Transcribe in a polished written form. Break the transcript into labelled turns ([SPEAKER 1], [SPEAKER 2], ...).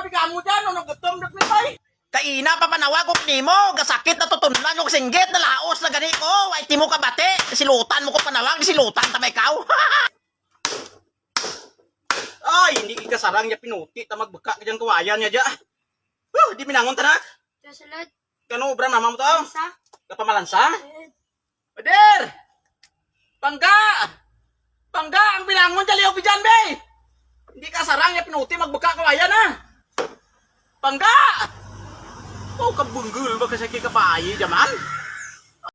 [SPEAKER 1] di ka mo dyan, ano gutom na pinay. Kaina pa panawag ko nimo, gasakit na tutunan yung singgit na laos na gani ko. Ay timo ka bate, silutan mo ko panawag, silutan ta may ikaw. Ay, hindi ikasarang niya pinuti, ta magbeka ka dyan kawayan niya dyan. Di minangon tanak.
[SPEAKER 2] Kasulod.
[SPEAKER 1] Kano obra mama mo to?
[SPEAKER 2] Isa.
[SPEAKER 1] Kapamalansa? Pader! Pangga! Pangga, ang binangon dyan liyaw pijan, be! Hindi ka sarang niya pinuti, magbeka kawayan ha. Pangga! Oh, kabunggul ba kasi kikapayi, jaman?